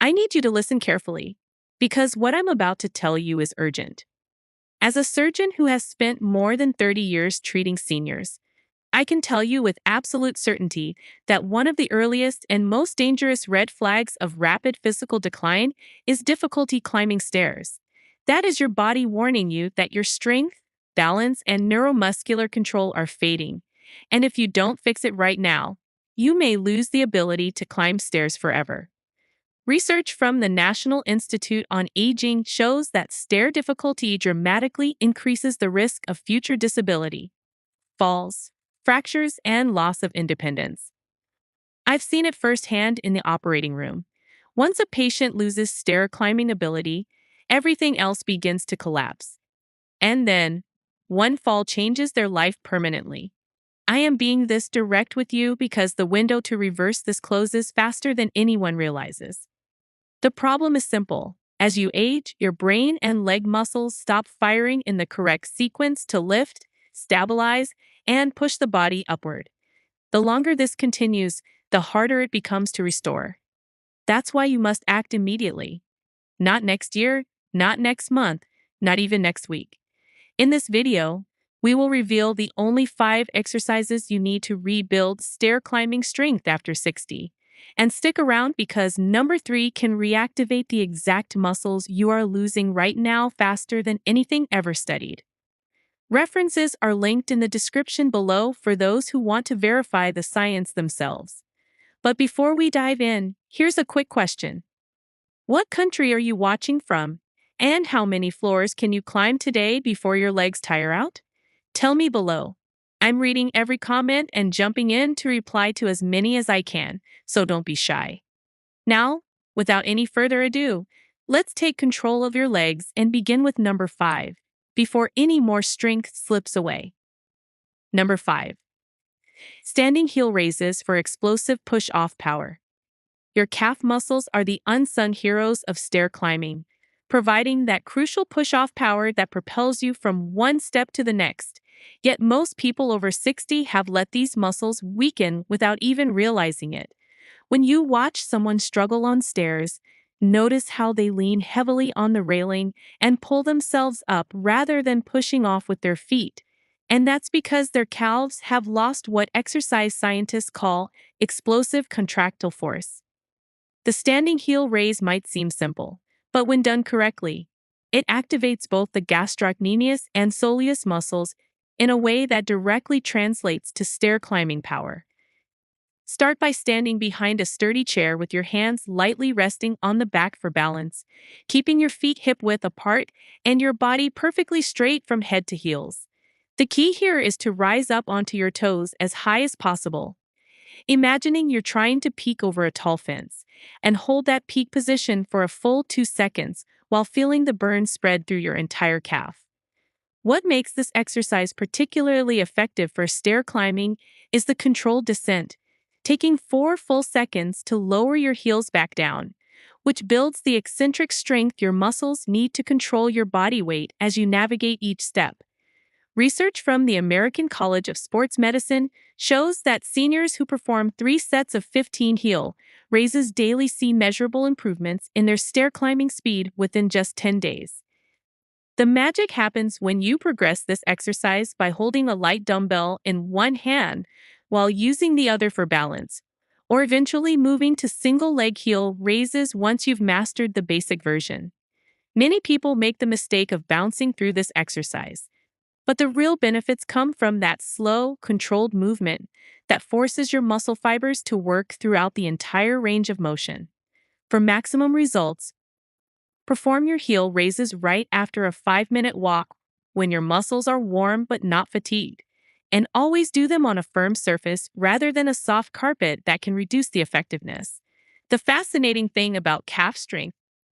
I need you to listen carefully, because what I'm about to tell you is urgent. As a surgeon who has spent more than 30 years treating seniors, I can tell you with absolute certainty that one of the earliest and most dangerous red flags of rapid physical decline is difficulty climbing stairs. That is your body warning you that your strength, balance, and neuromuscular control are fading. And if you don't fix it right now, you may lose the ability to climb stairs forever. Research from the National Institute on Aging shows that stair difficulty dramatically increases the risk of future disability, falls, fractures, and loss of independence. I've seen it firsthand in the operating room. Once a patient loses stair climbing ability, everything else begins to collapse. And then, one fall changes their life permanently. I am being this direct with you because the window to reverse this closes faster than anyone realizes. The problem is simple. As you age, your brain and leg muscles stop firing in the correct sequence to lift, stabilize, and push the body upward. The longer this continues, the harder it becomes to restore. That's why you must act immediately. Not next year, not next month, not even next week. In this video, we will reveal the only 5 exercises you need to rebuild stair climbing strength after 60. And stick around because number 3 can reactivate the exact muscles you are losing right now faster than anything ever studied. References are linked in the description below for those who want to verify the science themselves. But before we dive in, here's a quick question. What country are you watching from? And how many floors can you climb today before your legs tire out? Tell me below. I'm reading every comment and jumping in to reply to as many as I can, so don't be shy. Now, without any further ado, let's take control of your legs and begin with number 5, before any more strength slips away. Number 5. Standing heel raises for explosive push-off power. Your calf muscles are the unsung heroes of stair climbing, providing that crucial push-off power that propels you from one step to the next. Yet most people over 60 have let these muscles weaken without even realizing it. When you watch someone struggle on stairs, notice how they lean heavily on the railing and pull themselves up rather than pushing off with their feet. And that's because their calves have lost what exercise scientists call explosive contractile force. The standing heel raise might seem simple, but when done correctly, it activates both the gastrocnemius and soleus muscles in a way that directly translates to stair climbing power. Start by standing behind a sturdy chair with your hands lightly resting on the back for balance, keeping your feet hip-width apart and your body perfectly straight from head to heels. The key here is to rise up onto your toes as high as possible, imagining you're trying to peek over a tall fence, and hold that peak position for a full 2 seconds while feeling the burn spread through your entire calf. What makes this exercise particularly effective for stair climbing is the controlled descent, taking 4 full seconds to lower your heels back down, which builds the eccentric strength your muscles need to control your body weight as you navigate each step. Research from the American College of Sports Medicine shows that seniors who perform 3 sets of 15 heel raises daily see measurable improvements in their stair climbing speed within just 10 days. The magic happens when you progress this exercise by holding a light dumbbell in one hand while using the other for balance, or eventually moving to single leg heel raises once you've mastered the basic version. Many people make the mistake of bouncing through this exercise, but the real benefits come from that slow, controlled movement that forces your muscle fibers to work throughout the entire range of motion. For maximum results, perform your heel raises right after a 5-minute walk when your muscles are warm but not fatigued, and always do them on a firm surface rather than a soft carpet that can reduce the effectiveness. The fascinating thing about calf strength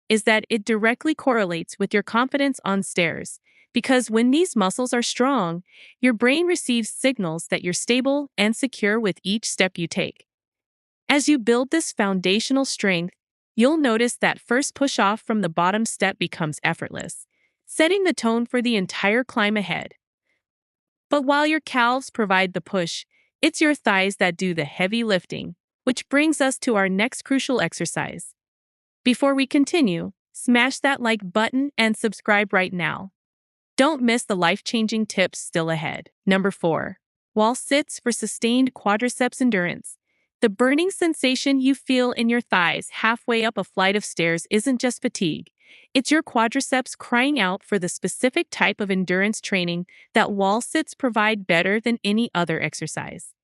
is that it directly correlates with your confidence on stairs, because when these muscles are strong, your brain receives signals that you're stable and secure with each step you take. As you build this foundational strength, you'll notice that first push-off from the bottom step becomes effortless, setting the tone for the entire climb ahead. But while your calves provide the push, it's your thighs that do the heavy lifting, which brings us to our next crucial exercise. Before we continue, smash that like button and subscribe right now. Don't miss the life-changing tips still ahead. Number 4. Wall sits for sustained quadriceps endurance. The burning sensation you feel in your thighs halfway up a flight of stairs isn't just fatigue. It's your quadriceps crying out for the specific type of endurance training that wall sits provide better than any other exercise.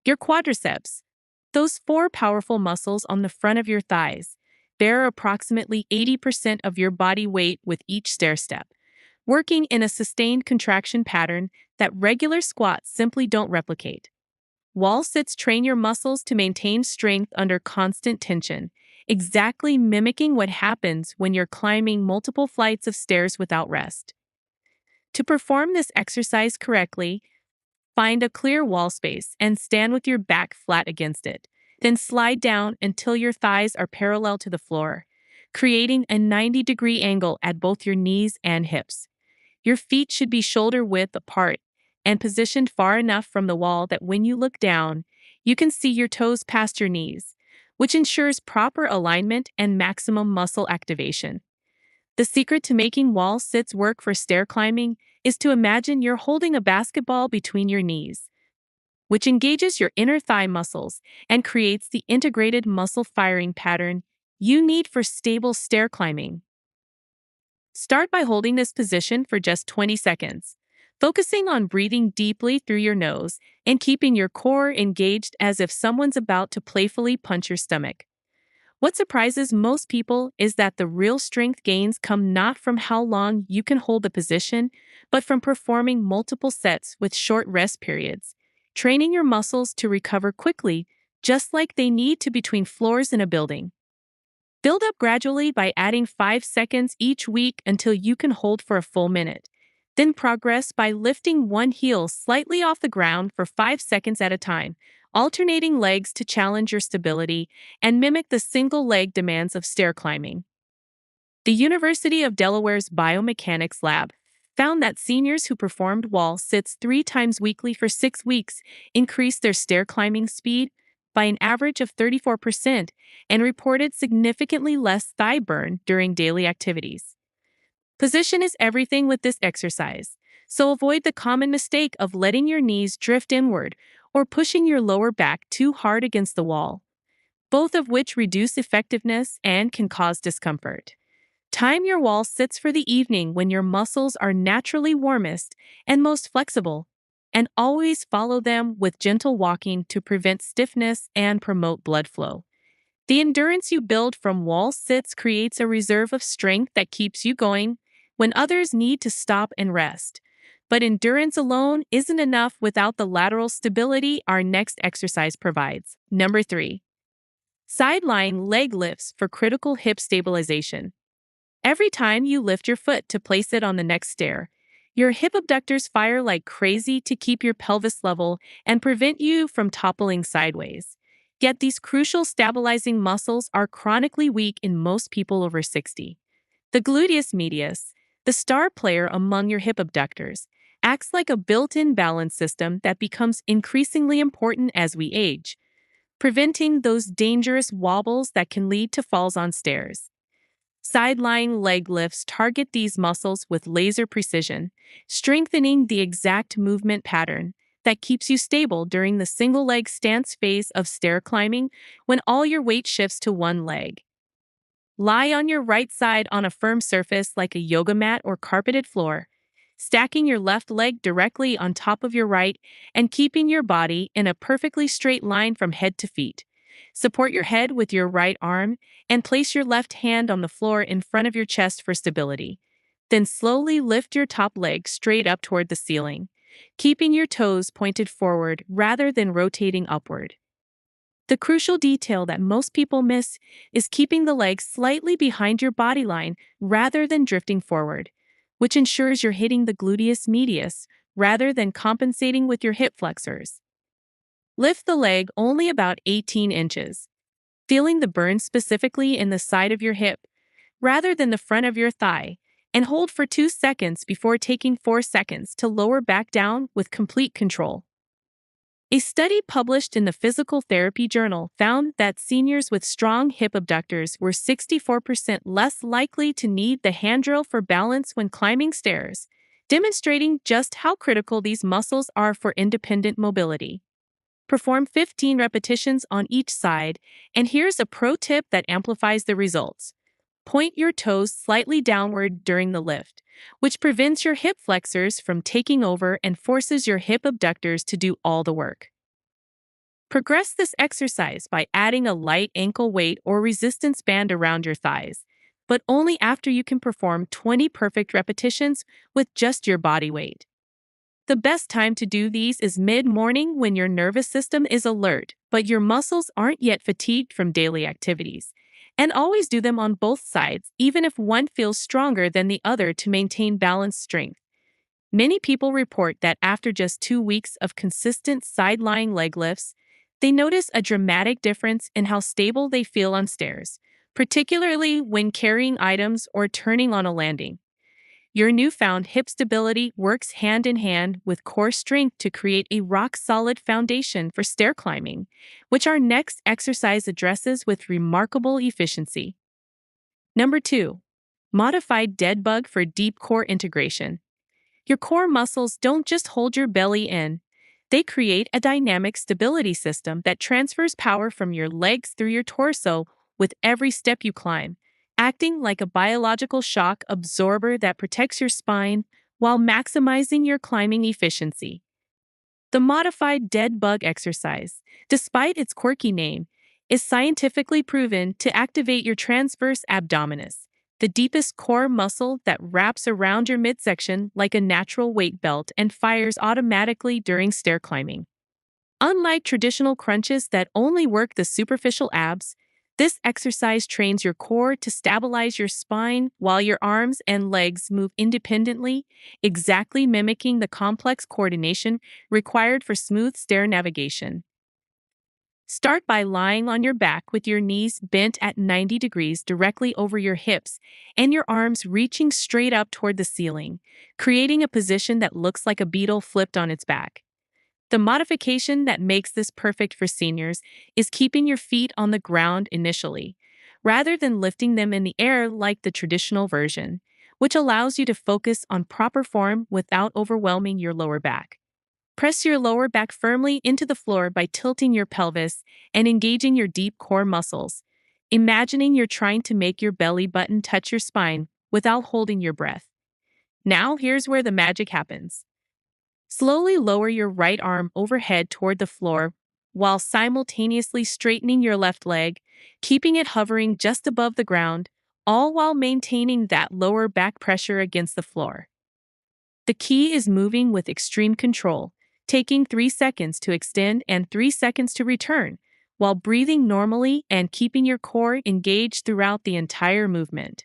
Your quadriceps, those four powerful muscles on the front of your thighs, bear approximately 80% of your body weight with each stair step, working in a sustained contraction pattern that regular squats simply don't replicate. Wall sits train your muscles to maintain strength under constant tension, exactly mimicking what happens when you're climbing multiple flights of stairs without rest. To perform this exercise correctly, find a clear wall space and stand with your back flat against it. Then slide down until your thighs are parallel to the floor, creating a 90-degree angle at both your knees and hips. Your feet should be shoulder width apart and positioned far enough from the wall that when you look down, you can see your toes past your knees, which ensures proper alignment and maximum muscle activation. The secret to making wall sits work for stair climbing is to imagine you're holding a basketball between your knees, which engages your inner thigh muscles and creates the integrated muscle firing pattern you need for stable stair climbing. Start by holding this position for just 20 seconds, focusing on breathing deeply through your nose and keeping your core engaged as if someone's about to playfully punch your stomach. What surprises most people is that the real strength gains come not from how long you can hold the position, but from performing multiple sets with short rest periods, training your muscles to recover quickly, just like they need to between floors in a building. Build up gradually by adding 5 seconds each week until you can hold for a full minute. Then progress by lifting one heel slightly off the ground for 5 seconds at a time, alternating legs to challenge your stability and mimic the single leg demands of stair climbing. The University of Delaware's Biomechanics Lab found that seniors who performed wall sits 3 times weekly for 6 weeks increased their stair climbing speed by an average of 34% and reported significantly less thigh burn during daily activities. Position is everything with this exercise, so avoid the common mistake of letting your knees drift inward or pushing your lower back too hard against the wall, both of which reduce effectiveness and can cause discomfort. Time your wall sits for the evening when your muscles are naturally warmest and most flexible, and always follow them with gentle walking to prevent stiffness and promote blood flow. The endurance you build from wall sits creates a reserve of strength that keeps you going when others need to stop and rest. But endurance alone isn't enough without the lateral stability our next exercise provides. Number 3. Side-lying leg lifts for critical hip stabilization. Every time you lift your foot to place it on the next stair, your hip abductors fire like crazy to keep your pelvis level and prevent you from toppling sideways. Yet these crucial stabilizing muscles are chronically weak in most people over 60. The gluteus medius, the star player among your hip abductors, acts like a built-in balance system that becomes increasingly important as we age, preventing those dangerous wobbles that can lead to falls on stairs. Side-lying leg lifts target these muscles with laser precision, strengthening the exact movement pattern that keeps you stable during the single-leg stance phase of stair climbing when all your weight shifts to one leg. Lie on your right side on a firm surface like a yoga mat or carpeted floor, stacking your left leg directly on top of your right and keeping your body in a perfectly straight line from head to feet. Support your head with your right arm and place your left hand on the floor in front of your chest for stability. Then slowly lift your top leg straight up toward the ceiling, keeping your toes pointed forward rather than rotating upward. The crucial detail that most people miss is keeping the legs slightly behind your body line rather than drifting forward, which ensures you're hitting the gluteus medius rather than compensating with your hip flexors. Lift the leg only about 18 inches, feeling the burn specifically in the side of your hip rather than the front of your thigh, and hold for 2 seconds before taking 4 seconds to lower back down with complete control. A study published in the Physical Therapy Journal found that seniors with strong hip abductors were 64% less likely to need the hand drill for balance when climbing stairs, demonstrating just how critical these muscles are for independent mobility. Perform 15 repetitions on each side, and here's a pro tip that amplifies the results. Point your toes slightly downward during the lift, which prevents your hip flexors from taking over and forces your hip abductors to do all the work. Progress this exercise by adding a light ankle weight or resistance band around your thighs, but only after you can perform 20 perfect repetitions with just your body weight. The best time to do these is mid-morning when your nervous system is alert, but your muscles aren't yet fatigued from daily activities. And always do them on both sides, even if one feels stronger than the other to maintain balanced strength. Many people report that after just 2 weeks of consistent side-lying leg lifts, they notice a dramatic difference in how stable they feel on stairs, particularly when carrying items or turning on a landing. Your newfound hip stability works hand in hand with core strength to create a rock-solid foundation for stair climbing, which our next exercise addresses with remarkable efficiency. Number 2. Modified dead bug for deep core integration. Your core muscles don't just hold your belly in, they create a dynamic stability system that transfers power from your legs through your torso with every step you climb, acting like a biological shock absorber that protects your spine while maximizing your climbing efficiency. The modified dead bug exercise, despite its quirky name, is scientifically proven to activate your transverse abdominis, the deepest core muscle that wraps around your midsection like a natural weight belt and fires automatically during stair climbing. Unlike traditional crunches that only work the superficial abs, this exercise trains your core to stabilize your spine while your arms and legs move independently, exactly mimicking the complex coordination required for smooth stair navigation. Start by lying on your back with your knees bent at 90 degrees directly over your hips and your arms reaching straight up toward the ceiling, creating a position that looks like a beetle flipped on its back. The modification that makes this perfect for seniors is keeping your feet on the ground initially, rather than lifting them in the air like the traditional version, which allows you to focus on proper form without overwhelming your lower back. Press your lower back firmly into the floor by tilting your pelvis and engaging your deep core muscles, imagining you're trying to make your belly button touch your spine without holding your breath. Now, here's where the magic happens. Slowly lower your right arm overhead toward the floor while simultaneously straightening your left leg, keeping it hovering just above the ground, all while maintaining that lower back pressure against the floor. The key is moving with extreme control, taking 3 seconds to extend and 3 seconds to return, while breathing normally and keeping your core engaged throughout the entire movement.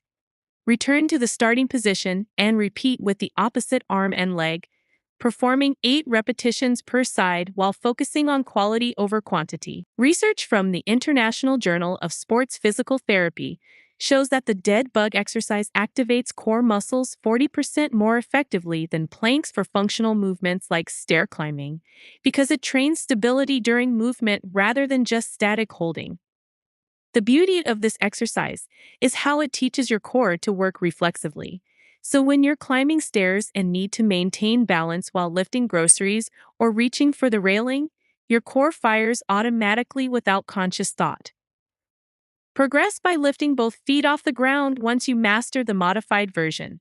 Return to the starting position and repeat with the opposite arm and leg, performing 8 repetitions per side while focusing on quality over quantity. Research from the International Journal of Sports Physical Therapy shows that the dead bug exercise activates core muscles 40% more effectively than planks for functional movements like stair climbing, because it trains stability during movement rather than just static holding. The beauty of this exercise is how it teaches your core to work reflexively. So when you're climbing stairs and need to maintain balance while lifting groceries or reaching for the railing, your core fires automatically without conscious thought. Progress by lifting both feet off the ground once you master the modified version,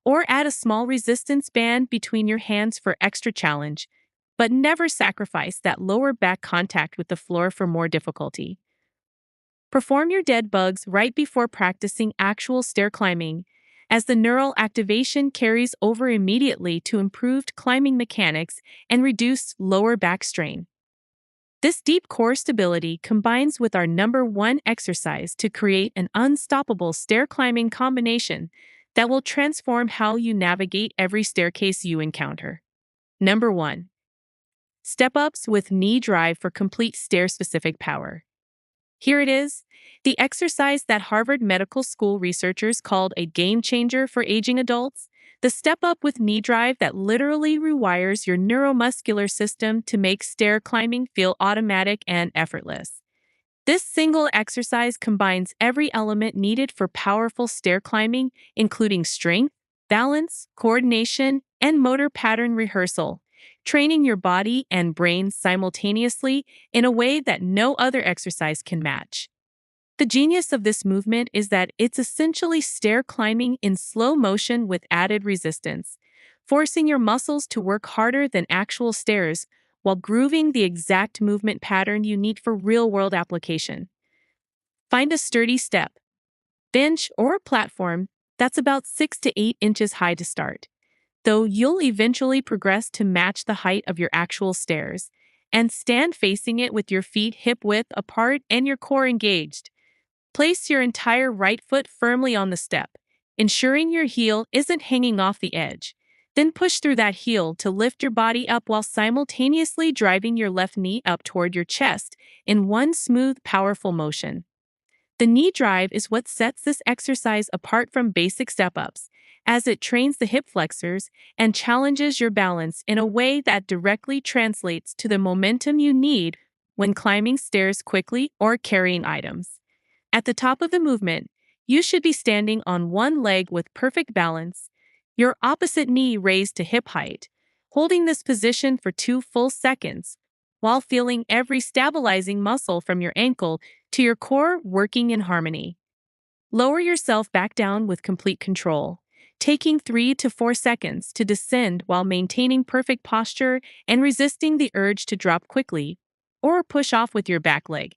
or add a small resistance band between your hands for extra challenge, but never sacrifice that lower back contact with the floor for more difficulty. Perform your dead bugs right before practicing actual stair climbing, as the neural activation carries over immediately to improved climbing mechanics and reduced lower back strain. This deep core stability combines with our number 1 exercise to create an unstoppable stair climbing combination that will transform how you navigate every staircase you encounter. Number 1. Step-ups with knee drive for complete stair-specific power. Here it is, the exercise that Harvard Medical School researchers called a game changer for aging adults. the step up with knee drive that literally rewires your neuromuscular system to make stair climbing feel automatic and effortless. This single exercise combines every element needed for powerful stair climbing, including strength, balance, coordination, and motor pattern rehearsal, training your body and brain simultaneously in a way that no other exercise can match. The genius of this movement is that it's essentially stair climbing in slow motion with added resistance, forcing your muscles to work harder than actual stairs while grooving the exact movement pattern you need for real-world application. Find a sturdy step, bench, or platform that's about 6 to 8 inches high to start, though you'll eventually progress to match the height of your actual stairs, and stand facing it with your feet hip-width apart and your core engaged. Place your entire right foot firmly on the step, ensuring your heel isn't hanging off the edge. Then push through that heel to lift your body up while simultaneously driving your left knee up toward your chest in one smooth, powerful motion. The knee drive is what sets this exercise apart from basic step-ups, as it trains the hip flexors and challenges your balance in a way that directly translates to the momentum you need when climbing stairs quickly or carrying items. At the top of the movement, you should be standing on one leg with perfect balance, your opposite knee raised to hip height, holding this position for 2 full seconds, while feeling every stabilizing muscle from your ankle to your core working in harmony. Lower yourself back down with complete control, taking 3 to 4 seconds to descend while maintaining perfect posture and resisting the urge to drop quickly or push off with your back leg.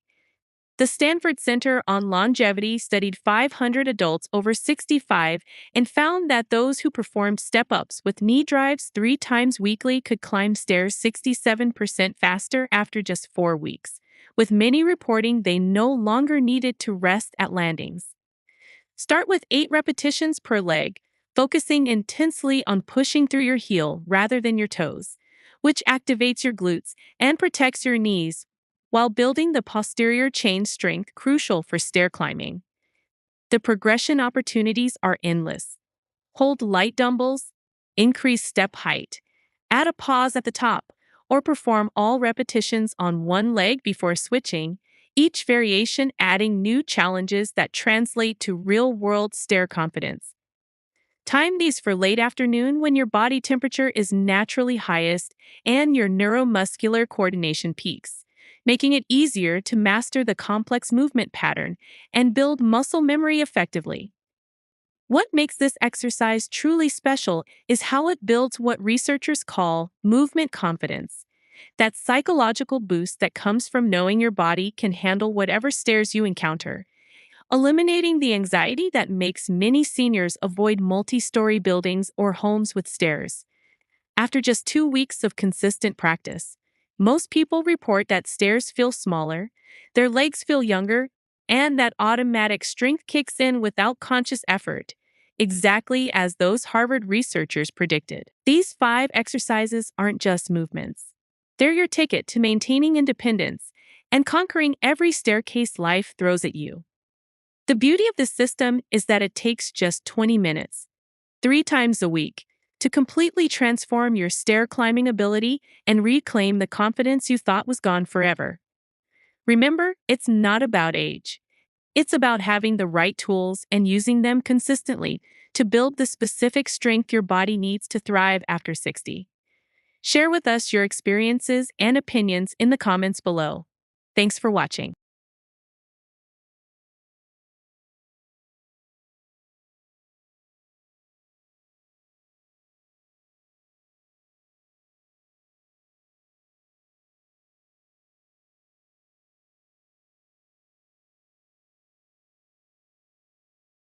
The Stanford Center on Longevity studied 500 adults over 65 and found that those who performed step-ups with knee drives 3 times weekly could climb stairs 67% faster after just 4 weeks, with many reporting they no longer needed to rest at landings. Start with 8 repetitions per leg, focusing intensely on pushing through your heel rather than your toes, which activates your glutes and protects your knees while building the posterior chain strength crucial for stair climbing. The progression opportunities are endless. Hold light dumbbells, increase step height, add a pause at the top, or perform all repetitions on one leg before switching, each variation adding new challenges that translate to real-world stair confidence. Time these for late afternoon when your body temperature is naturally highest and your neuromuscular coordination peaks, making it easier to master the complex movement pattern and build muscle memory effectively. What makes this exercise truly special is how it builds what researchers call movement confidence. That psychological boost that comes from knowing your body can handle whatever stairs you encounter, eliminating the anxiety that makes many seniors avoid multi-story buildings or homes with stairs. After just 2 weeks of consistent practice, most people report that stairs feel smaller, their legs feel younger, and that automatic strength kicks in without conscious effort, exactly as those Harvard researchers predicted. These 5 exercises aren't just movements. They're your ticket to maintaining independence and conquering every staircase life throws at you. The beauty of this system is that it takes just 20 minutes, 3 times a week, to completely transform your stair climbing ability and reclaim the confidence you thought was gone forever. Remember, it's not about age. It's about having the right tools and using them consistently to build the specific strength your body needs to thrive after 60. Share with us your experiences and opinions in the comments below. Thanks for watching.